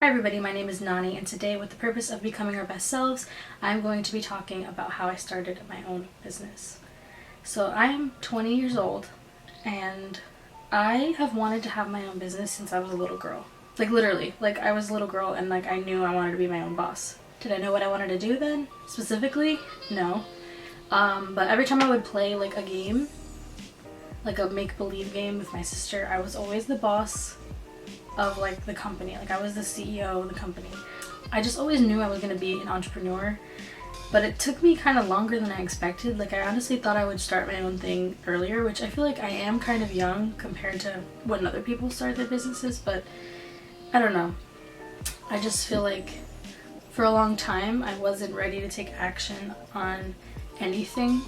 Hi everybody, my name is Nani, and today, with the purpose of becoming our best selves, I'm going to be talking about how I started my own business. So I am 20 years old, and I have wanted to have my own business since I was a little girl. Like literally, like I was a little girl and like I knew I wanted to be my own boss. Did I know what I wanted to do then, specifically? No. But every time I would play like a game, like a make-believe game with my sister, I was always the boss of like the company. Like I was the CEO of the company. I just always knew I was going to be an entrepreneur, but it took me kind of longer than I expected. Like I honestly thought I would start my own thing earlier, which I feel like I am kind of young compared to when other people start their businesses, but I don't know. I just feel like for a long time I wasn't ready to take action on anything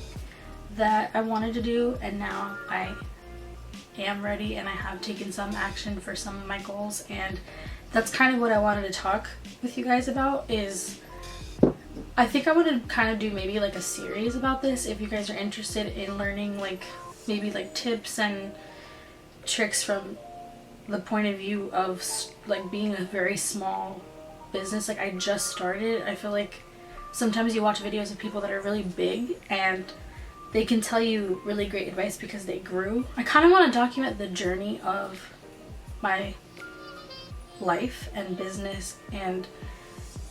that I wanted to do, and now I am ready and I have taken some action for some of my goals, and that's kind of what I wanted to talk with you guys about. Is I think I want to kind of do maybe like a series about this if you guys are interested in learning like maybe like tips and tricks from the point of view of like being a very small business. Like I just started. I feel like sometimes you watch videos of people that are really big and they can tell you really great advice because they grew. I kind of want to document the journey of my life and business and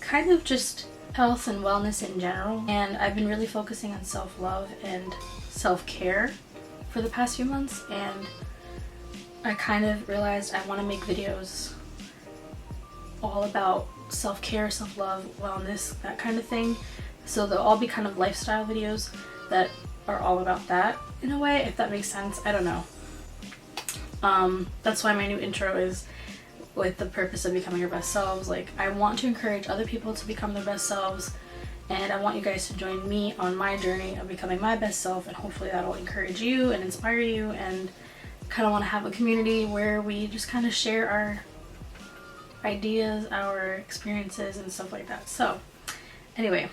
kind of just health and wellness in general. And I've been really focusing on self-love and self-care for the past few months, and I kind of realized I want to make videos all about self-care, self-love, wellness, that kind of thing. So they'll all be kind of lifestyle videos that are all about that in a way, if that makes sense. I don't know. That's why my new intro is with the purpose of becoming your best selves. Like I want to encourage other people to become their best selves, and I want you guys to join me on my journey of becoming my best self, and hopefully that'll encourage you and inspire you, and kind of want to have a community where we just kind of share our ideas, our experiences, and stuff like that. So anyway,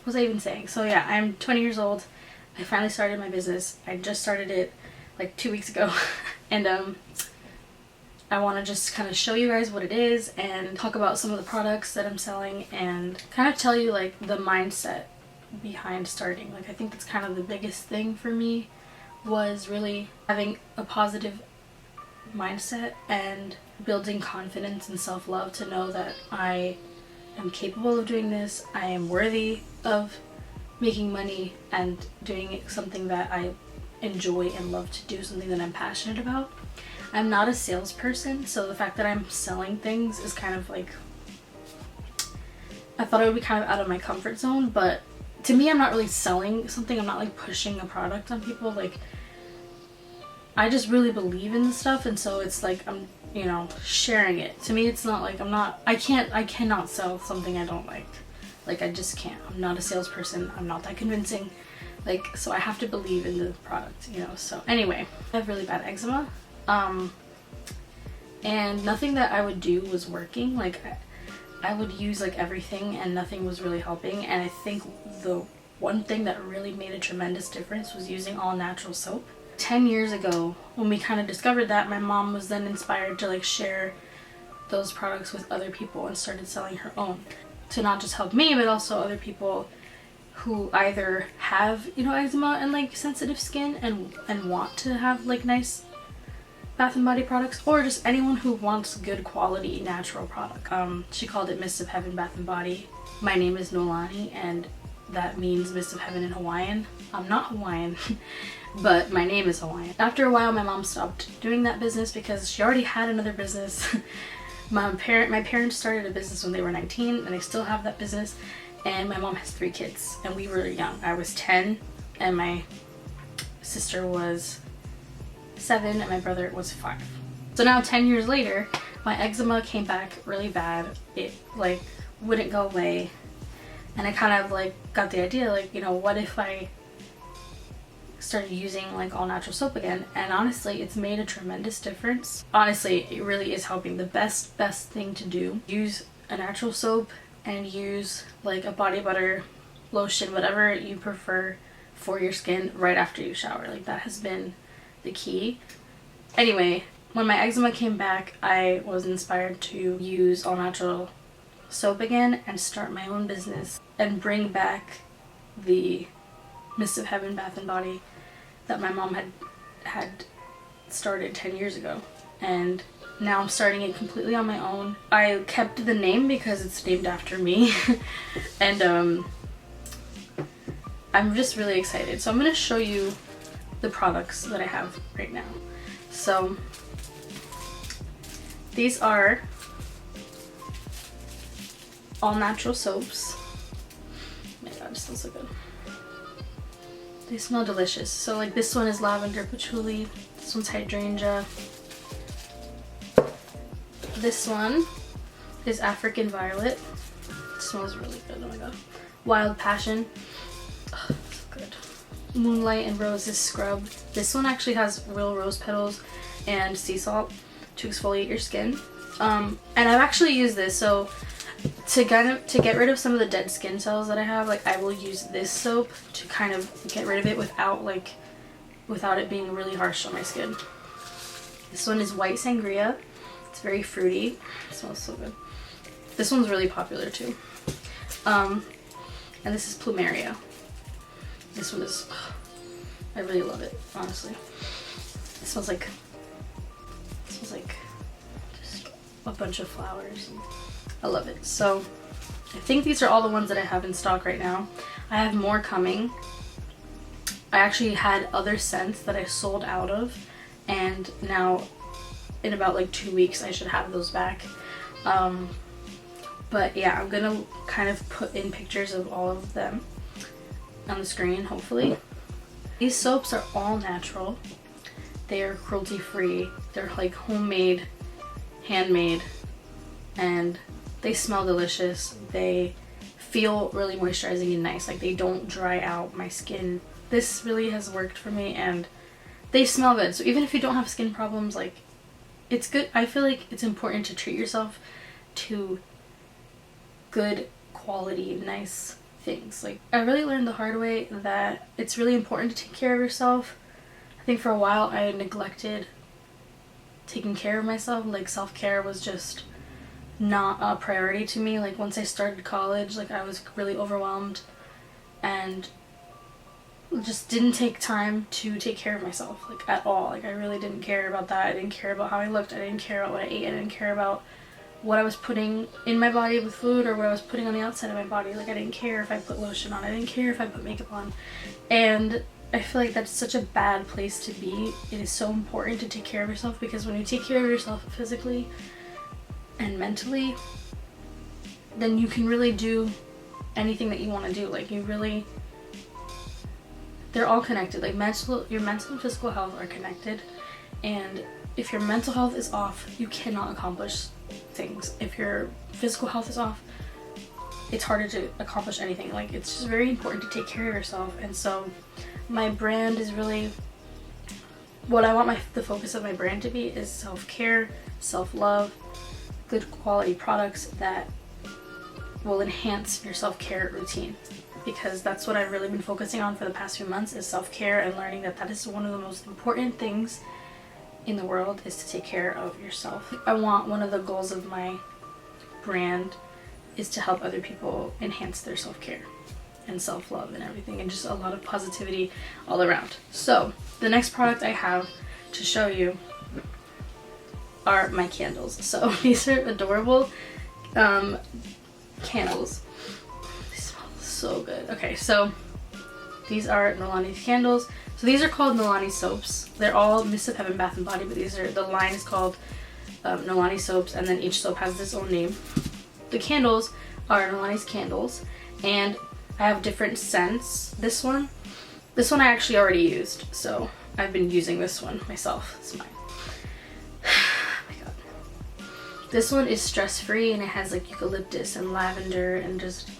what was I even saying? So yeah, I'm 20 years old. I finally started my business. I just started it like 2 weeks ago and I want to just kind of show you guys what it is and talk about some of the products that I'm selling and kind of tell you like the mindset behind starting. Like I think that's kind of the biggest thing for me, was really having a positive mindset and building confidence and self-love to know that I am capable of doing this. I am worthy of making money and doing something that I enjoy and love to do, something that I'm passionate about. I'm not a salesperson, so the fact that I'm selling things is kind of like, I thought it would be kind of out of my comfort zone, but to me I'm not really selling something. I'm not like pushing a product on people. Like I just really believe in the stuff, and so it's like I'm, you know, sharing it. To me it's not like I cannot sell something I don't like. Like I just can't. I'm not a salesperson. I'm not that convincing. Like, so I have to believe in the product, you know. So anyway, I have really bad eczema. And nothing that I would do was working. Like I would use like everything and nothing was really helping. And I think the one thing that really made a tremendous difference was using all natural soap. 10 years ago, when we kind of discovered that, my mom was then inspired to like share those products with other people and started selling her own, to not just help me but also other people who either have, you know, eczema and like sensitive skin and want to have like nice Bath and Body products, or just anyone who wants good quality natural product. She called it Mist of Heaven Bath and Body. My name is Nolani and that means Mist of Heaven in Hawaiian. I'm not Hawaiian but my name is Hawaiian. After a while my mom stopped doing that business because she already had another business. My parents started a business when they were 19 and they still have that business, and my mom has 3 kids and we were young. I was 10 and my sister was 7 and my brother was 5. So now 10 years later my eczema came back really bad. It like wouldn't go away, and I kind of like got the idea, like, you know, what if I started using like all natural soap again? And honestly it's made a tremendous difference. Honestly it really is helping. The best thing to do, use a natural soap and use like a body butter, lotion, whatever you prefer for your skin right after you shower. Like that has been the key. Anyway, when my eczema came back, I was inspired to use all natural soap again and start my own business and bring back the Mist of Heaven Bath and Body that my mom had started 10 years ago. And now I'm starting it completely on my own. I kept the name because it's named after me. And I'm just really excited. So I'm going to show you the products that I have right now. So these are all natural soaps. Oh my god, it smells so good. They smell delicious. So like this one is lavender patchouli. This one's hydrangea. This one is African violet. It smells really good. Oh my god. Wild passion. Oh, so good. Moonlight and roses scrub. This one actually has real rose petals and sea salt to exfoliate your skin. And I've actually used this, so to get rid of some of the dead skin cells that I have, like I will use this soap to kind of get rid of it without it being really harsh on my skin. This one is white sangria. It's very fruity. It smells so good. This one's really popular too. And this is plumeria. This one is, I really love it, honestly. It smells like just a bunch of flowers. I love it. So I think these are all the ones that I have in stock right now. I have more coming. I actually had other scents that I sold out of, and now in about like 2 weeks I should have those back. But yeah, I'm gonna kind of put in pictures of all of them on the screen, hopefully. These soaps are all natural. They are cruelty free. They're like homemade, handmade, and they smell delicious. They feel really moisturizing and nice. Like they don't dry out my skin. This really has worked for me, and they smell good. So even if you don't have skin problems, like it's good. I feel like it's important to treat yourself to good quality, nice things. Like I really learned the hard way that it's really important to take care of yourself. I think for a while I neglected taking care of myself. Like self-care was just not a priority to me. Like once I started college, like I was really overwhelmed and just didn't take time to take care of myself, like at all. Like I really didn't care about that. I didn't care about how I looked. I didn't care about what I ate. I didn't care about what I was putting in my body with food or what I was putting on the outside of my body. Like I didn't care if I put lotion on. I didn't care if I put makeup on. And I feel like that's such a bad place to be. It is so important to take care of yourself, because when you take care of yourself physically and mentally, then you can really do anything that you want to do. Like you really, they're all connected. Like your mental and physical health are connected, and if your mental health is off, you cannot accomplish things. If your physical health is off, it's harder to accomplish anything. Like it's just very important to take care of yourself. And so my brand is really, what I want the focus of my brand to be is self-care, self-love, good quality products that will enhance your self-care routine, because that's what I've really been focusing on for the past few months, is self-care, and learning that that is one of the most important things in the world, is to take care of yourself. I want, one of the goals of my brand is to help other people enhance their self-care and self-love and everything, and just a lot of positivity all around. So the next product I have to show you are my candles. So these are adorable candles. They smell so good. Okay, so these are Nolani's candles. So these are called Nolani soaps. They're all Mist of Heaven Bath and Body, but these are, the line is called Nolani soaps, and then each soap has its own name. The candles are Nolani's candles, and I have different scents. This one I actually already used, so I've been using this one myself. It's mine. Oh my god. This one is stress-free, and it has like eucalyptus and lavender and just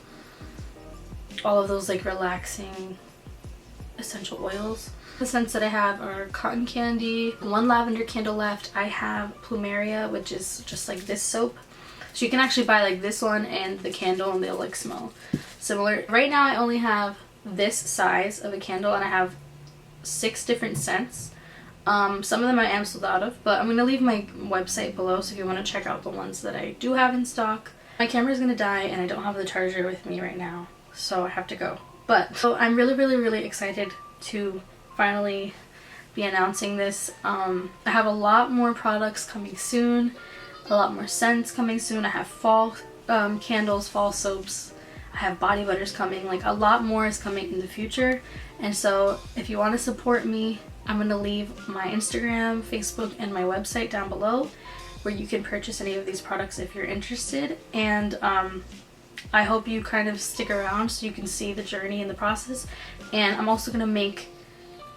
all of those like relaxing essential oils. The scents that I have are cotton candy, one lavender candle left. I have plumeria, which is just like this soap. So you can actually buy like this one and the candle, and they'll like smell similar. Right now I only have this size of a candle, and I have 6 different scents. Some of them I am sold out of, but I'm going to leave my website below, so if you want to check out the ones that I do have in stock. My camera is going to die and I don't have the charger with me right now, so I have to go. But so I'm really excited to finally be announcing this. I have a lot more products coming soon, a lot more scents coming soon. I have fall candles, fall soaps, I have body butters coming, like a lot more is coming in the future. And so if you want to support me, I'm going to leave my Instagram, Facebook, and my website down below where you can purchase any of these products if you're interested. And I hope you kind of stick around so you can see the journey and the process. And I'm also going to make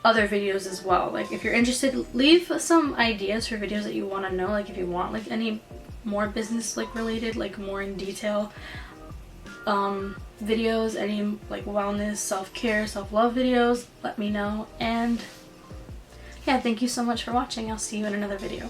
other videos as well. Like if you're interested, leave some ideas for videos that you want to know. Like if you want like any more business like related, like more in detail videos, any like wellness, self-care, self-love videos, let me know. And yeah, thank you so much for watching. I'll see you in another video.